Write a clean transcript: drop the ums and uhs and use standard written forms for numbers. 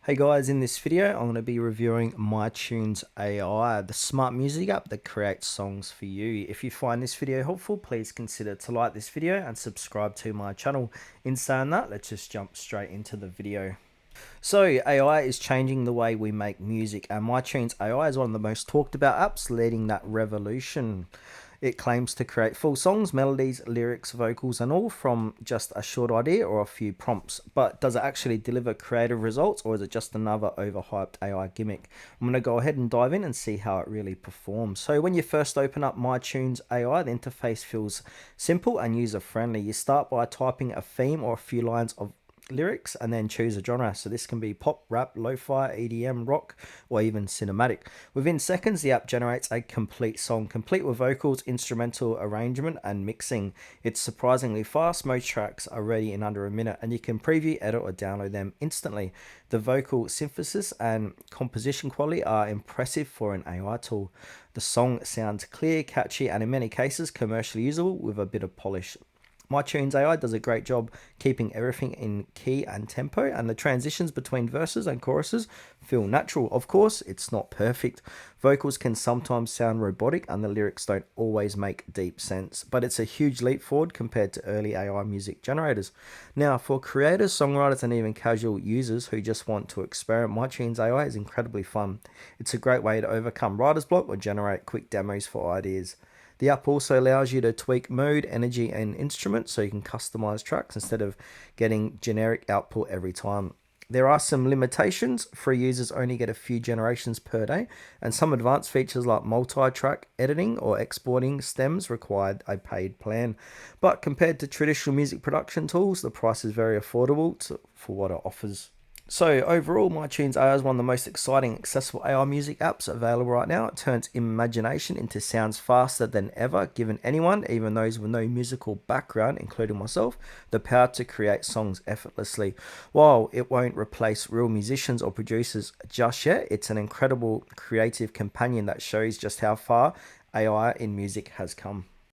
Hey guys, in this video, I'm going to be reviewing MyTunes AI, the smart music app that creates songs for you. If you find this video helpful, please consider to like this video and subscribe to my channel. In saying that, let's just jump straight into the video. So AI is changing the way we make music, and MyTunes AI is one of the most talked about apps leading that revolution. It claims to create full songs, melodies, lyrics, vocals, and all from just a short idea or a few prompts. But does it actually deliver creative results, or is it just another overhyped AI gimmick? I'm going to go ahead and dive in and see how it really performs. So when you first open up MyTunes AI, the interface feels simple and user friendly. You start by typing a theme or a few lines of lyrics and then choose a genre. So this can be pop, rap, lo-fi, EDM, rock, or even cinematic. Within seconds, the app generates a complete song, complete with vocals, instrumental arrangement, and mixing. It's surprisingly fast. Most tracks are ready in under a minute, and you can preview, edit, or download them instantly. The vocal synthesis and composition quality are impressive for an AI tool. The song sounds clear, catchy, and in many cases commercially usable with a bit of polish. MyTunes AI does a great job keeping everything in key and tempo, and the transitions between verses and choruses feel natural. Of course, it's not perfect. Vocals can sometimes sound robotic, and the lyrics don't always make deep sense, but it's a huge leap forward compared to early AI music generators. Now, for creators, songwriters, and even casual users who just want to experiment, MyTunes AI is incredibly fun. It's a great way to overcome writer's block or generate quick demos for ideas. The app also allows you to tweak mood, energy, and instruments so you can customize tracks instead of getting generic output every time. There are some limitations. Free users only get a few generations per day, and some advanced features like multi-track editing or exporting stems require a paid plan. But compared to traditional music production tools, the price is very affordable for what it offers. So overall, MyTunes AI is one of the most exciting, accessible AI music apps available right now. It turns imagination into sounds faster than ever, giving anyone, even those with no musical background, including myself, the power to create songs effortlessly. While it won't replace real musicians or producers just yet, it's an incredible creative companion that shows just how far AI in music has come.